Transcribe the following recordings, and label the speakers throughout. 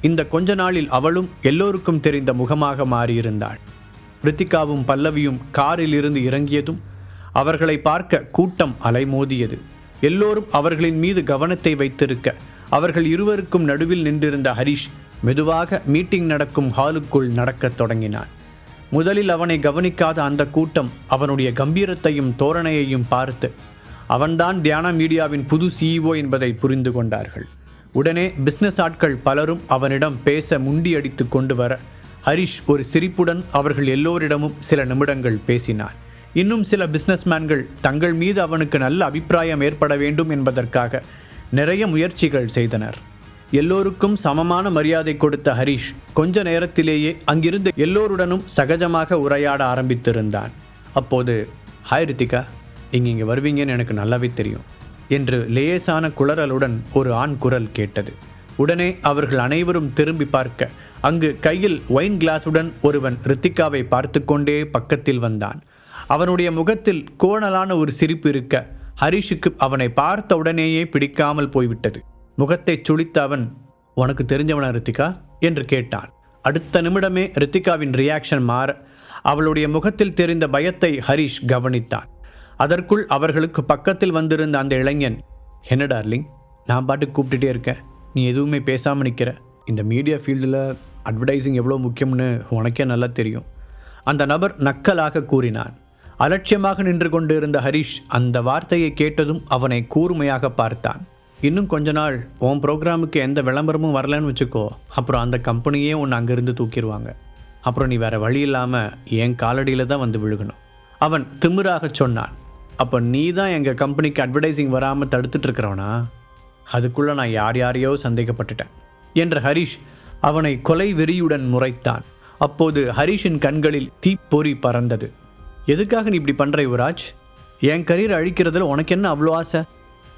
Speaker 1: இந்த கொஞ்ச நாளில் அவளும் எல்லோருக்கும் தெரிந்த முகமாக மாறியிருந்தாள். ரித்திகாவும் பல்லவியும் காரில் இருந்து இறங்கியதும் அவர்களை பார்க்க கூட்டம் அலைமோதியது. எல்லோரும் அவர்களின் மீது கவனத்தை வைத்திருக்க அவர்கள் இருவருக்கும் நடுவில் நின்றிருந்த ஹரிஷ் மெதுவாக மீட்டிங் நடக்கும் ஹாலுக்குள் நடக்கத் தொடங்கினான். முதலில் அவனை கவனிக்காத அந்த கூட்டம் அவனுடைய கம்பீரத்தையும் தோரணையையும் பார்த்து அவன்தான் தியானா மீடியாவின் புது CEO என்பதை புரிந்து கொண்டார்கள். உடனே பிஸ்னஸ் ஆட்கள் பலரும் அவனிடம் பேச முண்டியடித்து கொண்டு வர ஹரிஷ் ஒரு சிரிப்புடன் அவர்கள் எல்லோரிடமும் சில நிமிடங்கள் பேசினான். இன்னும் சில பிஸ்னஸ்மேன்கள் தங்கள் மீது அவனுக்கு நல்ல அபிப்பிராயம் ஏற்பட வேண்டும் என்பதற்காக நிறைய முயற்சிகள் செய்தனர். எல்லோருக்கும் சமமான மரியாதை கொடுத்த ஹரிஷ் கொஞ்ச நேரத்திலேயே அங்கிருந்த எல்லோருடனும் சகஜமாக உரையாட ஆரம்பித்திருந்தான். அப்போது, ஹாய் ரித்திகா, இங்கே வருவீங்கன்னு எனக்கு நல்லாவே தெரியும் என்று லேசான குளறலுடன் ஒரு ஆண் குரல் கேட்டது. உடனே அவர்கள் அனைவரும் திரும்பி பார்க்க அங்கு கையில் ஒயின் கிளாஸுடன் ஒருவன் ரித்திகாவை பார்த்து கொண்டே பக்கத்தில் வந்தான். அவனுடைய முகத்தில் கோணலான ஒரு சிரிப்பு இருக்க ஹரிஷுக்கு அவனை பார்த்த உடனேயே பிடிக்காமல் போய்விட்டது. முகத்தை சுளித்த அவன், உனக்கு தெரிஞ்சவனா ரித்திகா என்று கேட்டான். அடுத்த நிமிடமே ரித்திகாவின் ரியாக்ஷன் மாற அவளுடைய முகத்தில் தெரிந்த பயத்தை ஹரிஷ் கவனித்தான். அதற்குள் அவர்களுக்கு பக்கத்தில் வந்திருந்த அந்த இளைஞன், என்ன டார்லிங், நான் பாட்டுக்கு கூப்பிட்டுட்டே இருக்கேன், நீ எதுவுமே பேசாமல் நிற்கிற. இந்த மீடியா ஃபீல்டில் அட்வர்டைஸிங் எவ்வளோ முக்கியம்னு உனக்கே நல்லா தெரியும். அந்த நபர் நக்கலாக கூறினான். அலட்சியமாக நின்று கொண்டு இருந்த ஹரிஷ் அந்த வார்த்தையை கேட்டதும் அவனை கூர்மையாக பார்த்தான். இன்னும் கொஞ்ச நாள் உன் ப்ரோக்ராமுக்கு எந்த விளம்பரமும் வரலன்னு வச்சுக்கோ, அப்புறம் அந்த கம்பெனியே உன்னை அங்கேருந்து தூக்கிடுவாங்க. அப்புறம் நீ வேறு வழி இல்லாமல் என் காலடியில் தான் வந்து விழுகணும். அவன் திமிராக சொன்னான். அப்போ நீ தான் எங்கள் கம்பெனிக்கு அட்வர்டைஸிங் வராமல் தடுத்துட்ருக்கிறவனா? அதுக்குள்ளே நான் யாரையோ சந்தேகப்பட்டுட்டேன் என்ற ஹரிஷ் அவனை கொலை வெறியுடன் முறைத்தான். அப்போது ஹரிஷின் கண்களில் தீப்பொறி பறந்தது. எதுக்காக நீ இப்படி பண்ணுற யுவராஜ்? என் கரியரை அழிக்கிறதுல உனக்கு என்ன அவ்வளோ ஆசை?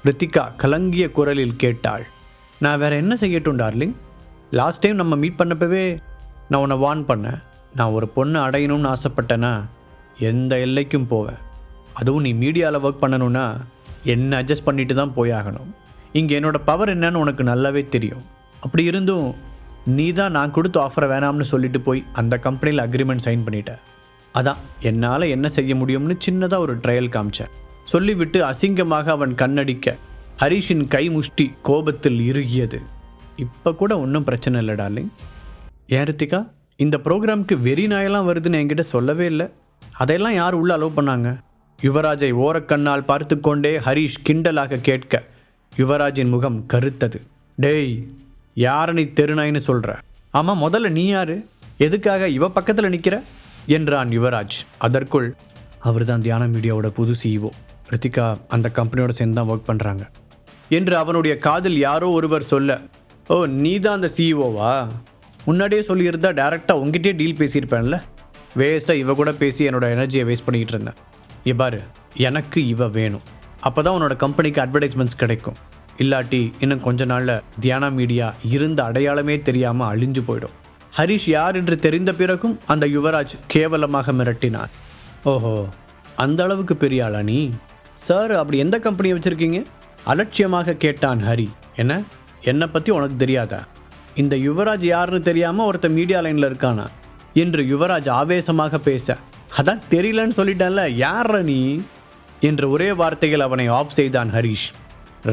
Speaker 1: ரித்திகா கலங்கிய குரலில் கேட்டாள். நான் வேற என்ன செய்யட்டும் டார்லிங்? லாஸ்ட் டைம் நம்ம மீட் பண்ணப்பவே நான் உன்னை வார்ன் பண்ணேன். நான் ஒரு பொண்ணை அடையணும்னு ஆசைப்பட்டேன்னா எந்த எல்லைக்கும் போவேன். அதுவும் நீ மீடியாவில் ஒர்க் பண்ணணுன்னா என்ன அட்ஜஸ்ட் பண்ணிட்டு தான் போயாகணும். இங்கே என்னோடய பவர் என்னன்னு உனக்கு நல்லாவே தெரியும். அப்படி இருந்தும் நீ தான் நான் கொடுத்த ஆஃபரை வேணாம்னு சொல்லிட்டு போய் அந்த கம்பெனியில் அக்ரிமெண்ட் சைன் பண்ணிட்ட. அதான் என்னால் என்ன செய்ய முடியும்னு சின்னதாக ஒரு ட்ரையல் காமிச்சேன் சொல்லிவிட்டு அசிங்கமாக அவன் கண்ணடிக்க ஹரிஷின் கை முஷ்டி கோபத்தில் இறுகியது. இப்போ கூட ஒன்றும் பிரச்சனை இல்லை டார்லிங். ஏன் ரித்திகா, இந்த ப்ரோக்ராமுக்கு வெறி நாயெல்லாம் வருதுன்னு என்கிட்ட சொல்லவே இல்லை. அதையெல்லாம் யார் உள்ளே அலோவ் பண்ணாங்க? யுவராஜை ஓரக்கண்ணால் பார்த்து கொண்டே ஹரிஷ் கிண்டலாக கேட்க யுவராஜின் முகம் கருத்தது. டேய், யாரை நீ தெருநாயின்னு சொல்கிற? ஆமாம், முதல்ல நீ யார்? எதுக்காக இவ பக்கத்தில் நிற்கிற என்றான் யுவராஜ். அதற்குள், அவர் தான் தியானா மீடியாவோட புது CEO. ரித்திகா அந்த கம்பெனியோட சேர்ந்து தான் ஒர்க் பண்ணுறாங்க என்று அவனுடைய காதில் யாரோ ஒருவர் சொல்ல, ஓ நீ தான் அந்த CEOவா? முன்னாடியே சொல்லியிருந்தா டேரெக்டாக உங்ககிட்டயே டீல் பேசியிருப்பேன்ல. வேஸ்ட்டாக இவ கூட பேசி என்னோடய எனர்ஜியை வேஸ்ட் பண்ணிக்கிட்டு இருந்தேன். பாரு, எனக்கு இவ வேணும். அப்போ தான் உன்னோட கம்பெனிக்கு அட்வர்டைஸ்மெண்ட்ஸ் கிடைக்கும். இல்லாட்டி இன்னும் கொஞ்ச நாளில் தியானா மீடியா இருந்த அடையாளமே தெரியாமல் அழிஞ்சு போயிடும். ஹரிஷ் யார் என்று தெரிந்த பிறகும் அந்த யுவராஜ் கேவலமாக மிரட்டினான். ஓஹோ, அந்த அளவுக்கு பெரிய ஆளா நீ? சார், அப்படி எந்த கம்பெனியை வச்சுருக்கீங்க? அலட்சியமாக கேட்டான் ஹரி. என்னை பற்றி உனக்கு தெரியாதா? இந்த யுவராஜ் யாருன்னு தெரியாமல் ஒருத்தர் மீடியா லைனில் இருக்கானா என்று யுவராஜ் ஆவேசமாக பேச, அதான் தெரியலன்னு சொல்லிட்டான்ல, யார நீ என்று ஒரே வார்த்தையில் அவனை ஆஃப் செய்தான் ஹரிஷ்.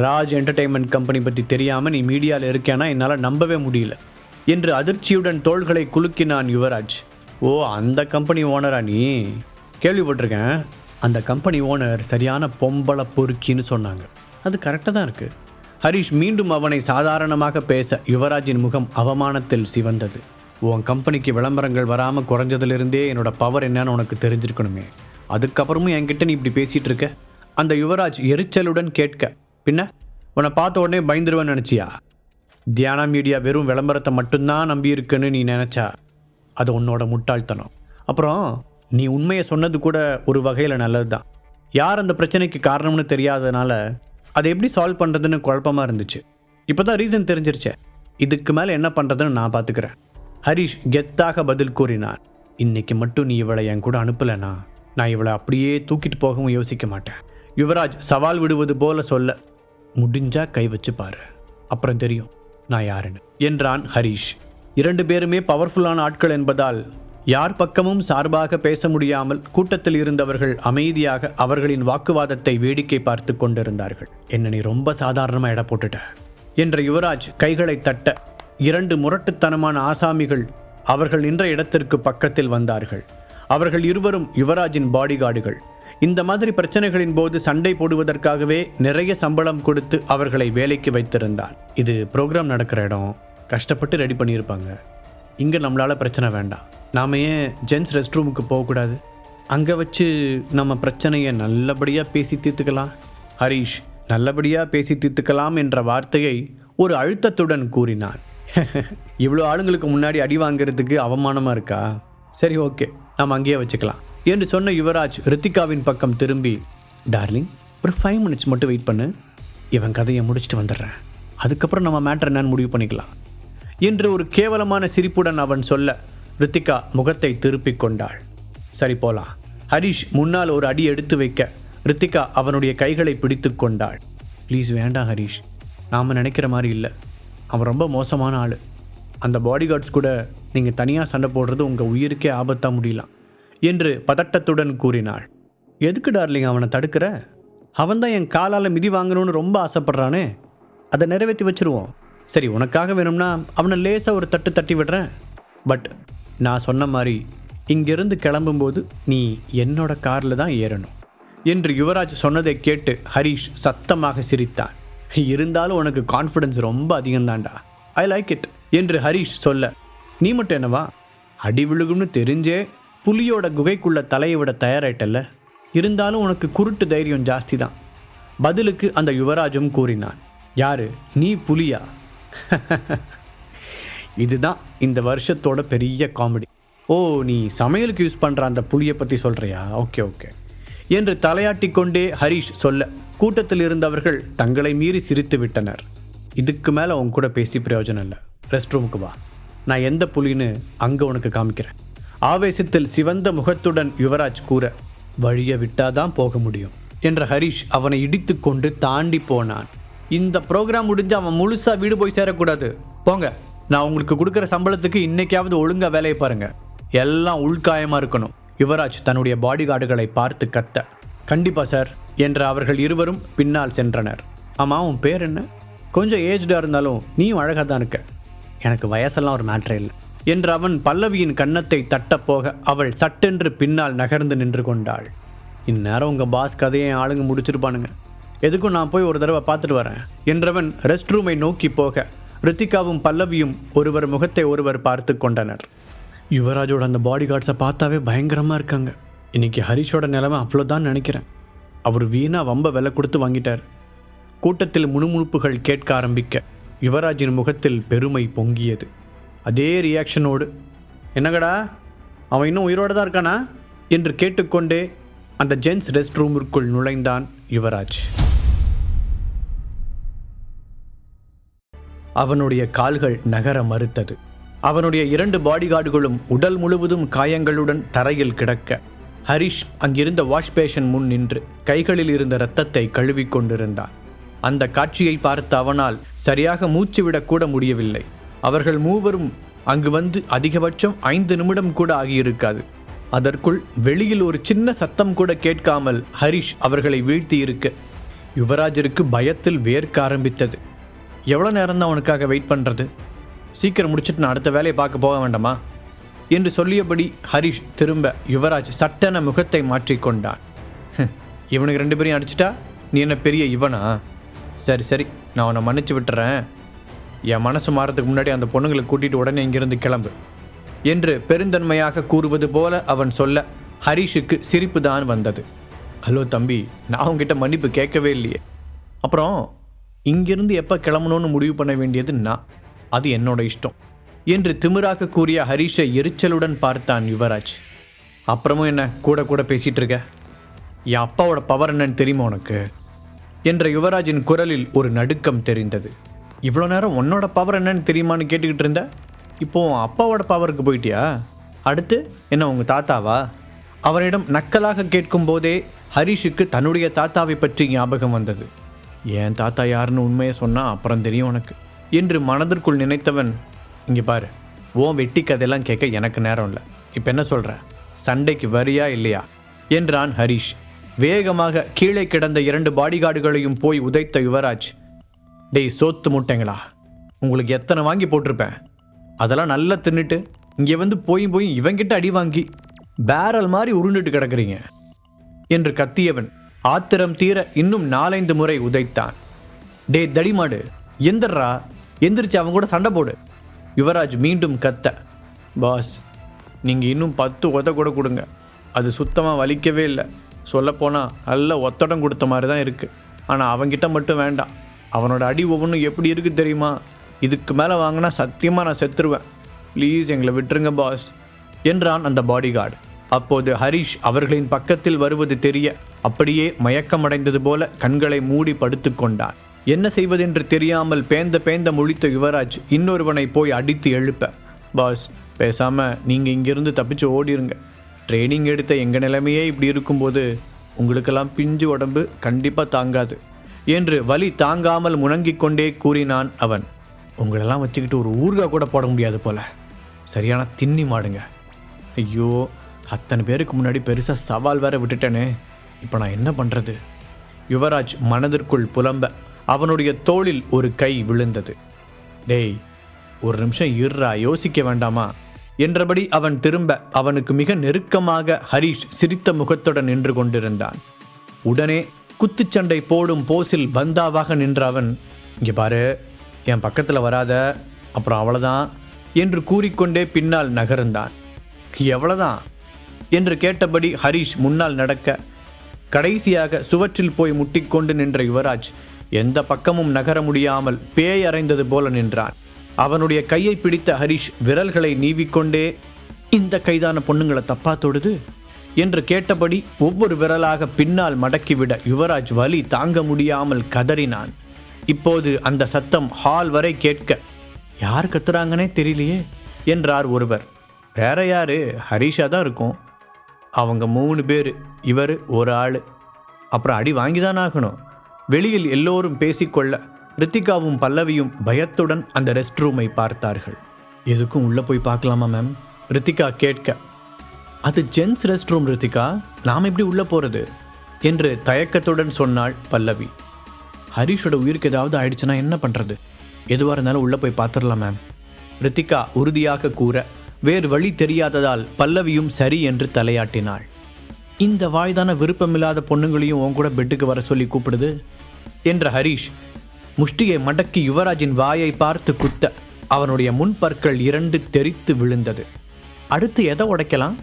Speaker 1: ராஜ் என்டர்டெயின்மெண்ட் கம்பெனி பற்றி தெரியாமல் நீ மீடியாவில் இருக்கேனா என்னால் நம்பவே முடியல என்று அதிர்ச்சியுடன் தோள்களை குலுக்கினான் யுவராஜ். ஓ, அந்த கம்பெனி ஓனரா நீ? கேள்விப்பட்டிருக்கேன். அந்த கம்பெனி ஓனர் சரியான பொம்பளை பொறுக்கின்னு சொன்னாங்க. அது கரெக்டாக தான் இருக்குது. ஹரிஷ் மீண்டும் அவனை சாதாரணமாக பேச யுவராஜின் முகம் அவமானத்தில் சிவந்தது. உன் கம்பெனிக்கு விளம்பரங்கள் வராமல் குறைஞ்சதுலேருந்தே என்னோட பவர் என்னன்னு உனக்கு தெரிஞ்சிருக்கணுமே. அதுக்கப்புறமும் என்கிட்ட நீ இப்படி பேசிகிட்டு இருக்க? அந்த யுவராஜ் எரிச்சலுடன் கேட்க, பின்ன உன்னை பார்த்த உடனே பயந்துருவேன்னு நினச்சியா? தியானா மீடியா வெறும் விளம்பரத்தை மட்டும்தான் நம்பியிருக்குன்னு நீ நினச்சா அது உன்னோட முட்டாள்தனம். அப்புறம் நீ உண்மையை சொன்னது கூட ஒரு வகையில் நல்லது தான். யார் அந்த பிரச்சனைக்கு காரணம்னு தெரியாததுனால அதை எப்படி சால்வ் பண்ணுறதுன்னு குழப்பமாக இருந்துச்சு. இப்போ தான் ரீசன் தெரிஞ்சிருச்சே. இதுக்கு மேலே என்ன பண்ணுறதுன்னு நான் பார்த்துக்கிறேன். ஹரிஷ் கெத்தாக பதில் கூறினார். இன்னைக்கு மட்டும் நீ இவளை என் கூட அனுப்பலைனா நான் இவளை அப்படியே தூக்கிட்டு போகவும் யோசிக்க மாட்டேன். யுவராஜ் சவால் விடுவது போல சொல்ல, முடிஞ்சா கை வச்சு பாரு, அப்புறம் தெரியும் நான் யாருன்னு என்றான் ஹரிஷ். 2 பேருமே பவர்ஃபுல்லான ஆட்கள் என்பதால் யார் பக்கமும் சார்பாக பேச முடியாமல் கூட்டத்தில் இருந்தவர்கள் அமைதியாக அவர்களின் வாக்குவாதத்தை வேடிக்கை பார்த்து கொண்டிருந்தார்கள். என்ன நீ ரொம்ப சாதாரணமாக எடை போட்டுட்ட என்ற யுவராஜ் கைகளை தட்ட 2 முரட்டுத்தனமான ஆசாமிகள் அவர்கள் நின்ற இடத்திற்கு பக்கத்தில் வந்தார்கள். அவர்கள் இருவரும் யுவராஜின் பாடிகார்டுகள். இந்த மாதிரி பிரச்சனைகளின் போது சண்டை போடுவதற்காகவே நிறைய சம்பளம் கொடுத்து அவர்களை வேலைக்கு வைத்திருந்தார். இது ப்ரோக்ராம் நடக்கிற இடம், கஷ்டப்பட்டு ரெடி பண்ணியிருப்பாங்க. இங்கே நம்மளால் பிரச்சனை வேண்டாம். நாம் ஏன் ஜென்ஸ் ரெஸ்ட் ரூமுக்கு போகக்கூடாது? அங்கே வச்சு நம்ம பிரச்சனையை நல்லபடியாக பேசி தீர்த்துக்கலாம். ஹரிஷ் நல்லபடியாக பேசி தீர்த்துக்கலாம் என்ற வார்த்தையை ஒரு அழுத்தத்துடன் கூறினான். இவ்வளோ ஆளுங்களுக்கு முன்னாடி அடி வாங்கிறதுக்கு அவமானமாக இருக்கா? சரி, ஓகே, நாம் அங்கேயே வச்சுக்கலாம் என்று சொன்ன யுவராஜ் ரித்திகாவின் பக்கம் திரும்பி, டார்லிங், ஒரு 5 மினிட்ஸ் மட்டும் வெயிட் பண்ணு, இவன் கதையை முடிச்சுட்டு வந்துடுறேன், அதுக்கப்புறம் நம்ம மேட்டர் என்னன்னு முடிவு பண்ணிக்கலாம் என்று ஒரு கேவலமான சிரிப்புடன் அவன் சொல்ல ரித்திகா முகத்தை திருப்பிக் கொண்டாள். சரி போலாம். ஹரிஷ் முன்னால் ஒரு அடி எடுத்து வைக்க ரித்திகா அவனுடைய கைகளை பிடித்து கொண்டாள். ப்ளீஸ் வேண்டாம் ஹரிஷ், நாம் நினைக்கிற மாதிரி இல்லை. அவன் ரொம்ப மோசமான ஆள். அந்த பாடிகார்ட்ஸ் கூட நீங்கள் தனியாக சண்டை போடுறது உங்கள் உயிருக்கே ஆபத்தாக முடியலாம் என்று பதட்டத்துடன் கூறினாள். எதுக்கு டார்லிங் அவனை தடுக்கிற? அவன் தான் என் காலால் மிதி வாங்கணும்னு ரொம்ப ஆசைப்பட்றானே, அதை நிறைவேற்றி வச்சுருவோம். சரி, உனக்காக வேணும்னா அவனை லேசாக ஒரு தட்டு தட்டி விடுறேன். பட் நான் சொன்ன மாதிரி இங்கிருந்து கிளம்பும்போது நீ என்னோட காரில் தான் ஏறணும் என்று யுவராஜ் சொன்னதை கேட்டு ஹரிஷ் சத்தமாக சிரித்தான். இருந்தாலும் உனக்கு கான்ஃபிடன்ஸ் ரொம்ப அதிகம்தான்டா, ஐ லைக் இட் என்று ஹரிஷ் சொல்ல, நீ மட்டும் என்னவா, அடி விழுகும்னு தெரிஞ்சே புலியோட குகைக்குள்ள தலையை விட தயாராயிட்டல்ல, இருந்தாலும் உனக்கு குருட்டு தைரியம் ஜாஸ்தி தான். பதிலுக்கு அந்த யுவராஜும் கூறினான். யாரு நீ, புலியா? இதுதான் இந்த வருஷத்தோட பெரிய காமெடி. ஓ, நீ சமையலுக்கு யூஸ் பண்ணுற அந்த புளியை பற்றி சொல்கிறியா? ஓகே ஓகே என்று தலையாட்டி கொண்டே ஹரிஷ் சொல்ல கூட்டத்தில் இருந்தவர்கள் தங்களை மீறி சிரித்து விட்டனர். இதுக்கு மேலே உன் கூட பேசி பிரயோஜனம் இல்லை, ரெஸ்ட் ரூமுக்கு வா, நான் எந்த புலின்னு அங்கே உனக்கு காமிக்கிறேன். ஆவேசத்தில் சிவந்த முகத்துடன் யுவராஜ் கூற, வழியை விட்டாதான் போக முடியும் என்ற ஹரிஷ் அவனை இடித்து கொண்டு தாண்டி போனான். இந்த ப்ரோக்ராம் முடிஞ்சு அவன் முழுசாக வீடு போய் சேரக்கூடாது. போங்க, நான் உங்களுக்கு கொடுக்குற சம்பளத்துக்கு இன்னைக்காவது ஒழுங்காக வேலையை பாருங்க, எல்லாம் உள்காயமாக இருக்கணும். யுவராஜ் தன்னுடைய பாடிகார்டுகளை பார்த்து கத்த, கண்டிப்பாக சார் என்ற அவர்கள் இருவரும் பின்னால் சென்றனர். ஆமாம், உன் பேர் என்ன? கொஞ்சம் ஏஜ்டாக இருந்தாலும் நீயும் அழகாக தான் இருக்க, எனக்கு வயசெல்லாம் ஒரு மேட்ரே இல்லை என்று அவன் பல்லவியின் கன்னத்தை தட்டப்போக அவள் சட்டென்று பின்னால் நகர்ந்து நின்று கொண்டாள். இந்நேரம் உங்கள் பாஸ் கதையை ஆளுங்க முடிச்சிருப்பானுங்க, எதுக்கும் நான் போய் ஒரு தடவை பார்த்துட்டு வரேன் என்றவன் ரெஸ்ட் ரூமை நோக்கி போக ரித்திகாவும் பல்லவியும் ஒருவர் முகத்தை ஒருவர் பார்த்து கொண்டனர். யுவராஜோட அந்த பாடிகார்ட்ஸை பார்த்தாவே பயங்கரமாக இருக்காங்க. இன்றைக்கி ஹரிஷோட நிலைமை அவ்வளோதான் நினைக்கிறேன். அவர் வீணாக வம்ப விலை கொடுத்து வாங்கிட்டார். கூட்டத்தில் முணுமுணுப்புகள் கேட்க ஆரம்பிக்க யுவராஜின் முகத்தில் பெருமை பொங்கியது. அதே ரியாக்ஷனோடு, என்னங்கடா அவன் இன்னும் உயிரோடு தான் இருக்கானா என்று கேட்டுக்கொண்டே அந்த ஜென்ஸ் ரெஸ்ட் ரூமிற்குள் நுழைந்தான் யுவராஜ். அவனுடைய கால்கள் நகர மறுத்தது. அவனுடைய 2 பாடிகார்டுகளும் உடல் முழுவதும் காயங்களுடன் தரையில் கிடக்க ஹரிஷ் அங்கிருந்த வாஷ் பேஷன் முன் நின்று கைகளில் இருந்த இரத்தத்தை கழுவி கொண்டிருந்தான். அந்த காட்சியை பார்த்த அவனால் சரியாக மூச்சு விடக்கூட முடியவில்லை. அவர்கள் மூவரும் அங்கு வந்து அதிகபட்சம் 5 நிமிடம் கூட ஆகியிருக்காது. அதற்குள் வெளியில் ஒரு சின்ன சத்தம் கூட கேட்காமல் ஹரிஷ் அவர்களை வீழ்த்தி இருக்க யுவராஜருக்கு பயத்தில் வேர்க்க ஆரம்பித்தது. எவ்வளோ நேரம்தான் அவனுக்காக வெயிட் பண்ணுறது? சீக்கிரம் முடிச்சுட்டு நான் அடுத்த வேலையை பார்க்க போக வேண்டாமா என்று சொல்லியபடி ஹரிஷ் திரும்ப யுவராஜ் சட்டென முகத்தை மாற்றிக்கொண்டான். இவனுக்கு 2 பேரையும் அடிச்சிட்டா நீ என்ன பெரிய இவனா? சரி சரி, நான் அவனை மன்னிச்சு விட்டுறேன். என் மனசு மாறதுக்கு முன்னாடி அந்த பொண்ணுங்களை கூட்டிகிட்டு உடனே இங்கிருந்து கிளம்பு என்று பெருந்தன்மையாக கூறுவது போல அவன் சொல்ல ஹரிஷுக்கு சிரிப்பு தான் வந்தது. ஹலோ தம்பி, நான் உங்ககிட்ட மன்னிப்பு கேட்கவே இல்லையே. அப்புறம் இங்கிருந்து எப்போ கிளம்பணும்னு முடிவு பண்ண வேண்டியது நான், அது என்னோட இஷ்டம் என்று திமிராக கூறிய ஹரிஷை எரிச்சலுடன் பார்த்தான் யுவராஜ். அப்புறமும் என்ன கூட கூட பேசிகிட்டு இருக்க? என் அப்பாவோட பவர் என்னன்னு தெரியுமா உனக்கு என்ற யுவராஜின் குரலில் ஒரு நடுக்கம் தெரிந்தது. இவ்வளோ நேரம் உன்னோட பவர் என்னன்னு தெரியுமான்னு கேட்டுக்கிட்டு இருந்த, இப்போ அப்பாவோட பவருக்கு போயிட்டியா? அடுத்து என்ன உங்கள் தாத்தாவா? அவனிடம் நக்கலாக கேட்கும் போதே ஹரிஷுக்கு தன்னுடைய தாத்தாவை பற்றி ஞாபகம் வந்தது. என் தாத்தா யாருன்னு உண்மையை சொன்னால் அப்புறம் தெரியும் உனக்கு என்று மனதிற்குள் நினைத்தவன், இங்கே பாரு, ஓன் வெட்டி கதையெல்லாம் கேட்க எனக்கு நேரம் இல்லை. இப்போ என்ன சொல்கிற, சண்டைக்கு வரியா இல்லையா என்றான் ஹரிஷ். வேகமாக கீழே கிடந்த 2 பாடிகார்டுகளையும் போய் உதைத்த யுவராஜ், டேய் சோத்து முட்டைங்களா, உங்களுக்கு எத்தனை வாங்கி போட்டிருப்பேன், அதெல்லாம் நல்லா தின்னுட்டு இங்கே வந்து போய் இவங்கிட்ட அடி வாங்கி பேரல் மாதிரி உருண்டுட்டு கிடக்குறீங்க என்று கத்தியவன் ஆத்திரம் தீர இன்னும் 4-5 முறை உதைத்தான். டே தடிமாடு, எந்திரா, எந்திரிச்சு அவங்க கூட சண்டை போடு. யுவராஜ் மீண்டும் கத்த, பாஸ் நீங்கள் இன்னும் 10 உத கூட கொடுங்க, அது சுத்தமாக வலிக்கவே இல்லை. சொல்லப்போனால் நல்ல ஒத்தடம் கொடுத்த மாதிரி தான் இருக்குது. ஆனால் அவங்கிட்ட மட்டும் வேண்டாம், அவனோட அடி ஒவ்வொன்றும் எப்படி இருக்குது தெரியுமா, இதுக்கு மேலே வாங்கினா சத்தியமாக நான் செத்துருவேன், ப்ளீஸ் எங்களை விட்டுருங்க பாஸ் என்றான் அந்த பாடிகார்டு. அப்போது ஹரிஷ் அவர்களின் பக்கத்தில் வருவது தெரிய அப்படியே மயக்கமடைந்தது போல கண்களை மூடி படுத்து கொண்டான். என்ன செய்வதென்று தெரியாமல் பேந்த முழித்த யுவராஜ் இன்னொருவனை போய் அடித்து எழுப்ப, பாஸ் பேசாமல் நீங்கள் இங்கிருந்து தப்பிச்சு ஓடிருங்க, ட்ரைனிங் எடுத்த எங்கள் நிலைமையே இப்படி இருக்கும்போது உங்களுக்கெல்லாம் பிஞ்சு உடம்பு கண்டிப்பாக தாங்காது என்று வலி தாங்காமல் முணங்கிக் கொண்டே கூறினான் அவன். உங்களெல்லாம் வச்சுக்கிட்டு ஒரு ஊர்கா கூட போட முடியாது போல, சரியான தின்னி மாடுங்க. ஐயோ, அத்தனை பேருக்கு முன்னாடி பெருசாக சவால் வேற விட்டுட்டேனே, இப்போ நான் என்ன பண்ணுறது? யுவராஜ் மனதிற்குள் புலம்ப அவனுடைய தோளில் ஒரு கை விழுந்தது. டேய் ஒரு நிமிஷம் இருறா, யோசிக்க வேண்டாமா என்றபடி அவன் திரும்ப அவனுக்கு மிக நெருக்கமாக ஹரிஷ் சிரித்த முகத்துடன் நின்று கொண்டிருந்தான். உடனே குத்துச்சண்டை போடும் போஸில் பந்தாவாக நின்ற அவன், இங்கே பாரு, என் பக்கத்தில் வராத, அப்புறம் அவ்வளோதான் என்று கூறிக்கொண்டே பின்னால் நகர்ந்தான். எவ்வளோதான் என்று கேட்டபடி ஹரிஷ் முன்னால் நடக்க கடைசியாக சுவற்றில் போய் முட்டிக்கொண்டு நின்ற யுவராஜ் எந்த பக்கமும் நகர முடியாமல் பேய் அறைந்தது போல நின்றான். அவனுடைய கையை பிடித்த ஹரிஷ் விரல்களை நீவிக்கொண்டே, இந்த கைதான பொண்ணுங்களை தப்பா தொடுது என்று கேட்டபடி ஒவ்வொரு விரலாக பின்னால் மடக்கிவிட யுவராஜ் வலி தாங்க முடியாமல் கதறினான். இப்போது அந்த சத்தம் ஹால் வரை கேட்க, யார் கத்துறாங்கன்னே தெரியலையே என்றார் ஒருவர். வேற யாரு, ஹரிஷா தான் இருக்கும், அவங்க 3 பேர், இவர் ஒரு ஆள், அப்புறம் அடி வாங்கிதான் ஆகணும். வெளியில் எல்லோரும் பேசிக்கொள்ள ரித்திகாவும் பல்லவியும் பயத்துடன் அந்த ரெஸ்ட் ரூமை பார்த்தார்கள். எதுக்கும் உள்ளே போய் பார்க்கலாமா மேம்? ரித்திகா கேட்க, அது ஜென்ஸ் ரெஸ்ட் ரூம் ரித்திகா, நாம் எப்படி உள்ளே போகிறது என்று தயக்கத்துடன் சொன்னாள் பல்லவி. ஹரிஷோட உயிருக்கு ஏதாவது ஆயிடுச்சுன்னா என்ன பண்ணுறது? எதுவாக இருந்தாலும் உள்ளே போய் பார்த்துடலாம் மேம் ரித்திகா உறுதியாக கூற, வேறு வழி தெரியாததால் பல்லவியும் சரி என்று தலையாட்டினாள். இந்த வாய்தான விருப்பமில்லாத பொண்ணுங்களையும் உன் கூட பெட்டுக்கு வர சொல்லி கூப்பிடுது என்ற ஹரிஷ் முஷ்டியை மடக்கி யுவராஜின் வாயை பார்த்து குத்த அவனுடைய முன்பற்கள் 2 தெரித்து விழுந்தது. அடுத்து எதை உடைக்கலாம்?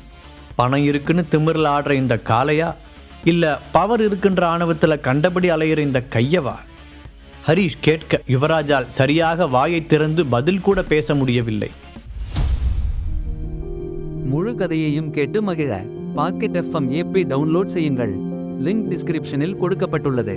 Speaker 1: பணம் இருக்குன்னு திமிரில் ஆடுற இந்த காலையா, இல்லை பவர் இருக்குன்ற ஆணவத்தில் கண்டபடி அலையிற இந்த கையவா? ஹரிஷ் கேட்க யுவராஜால் சரியாக வாயை திறந்து பதில் கூட பேச முடியவில்லை.
Speaker 2: முழு கதையையும் கேட்டு மகிழ பாக்கெட் FM ஆப்பை டவுன்லோட் செய்யுங்கள். லிங்க் டிஸ்கிரிப்ஷனில் கொடுக்கப்பட்டுள்ளது.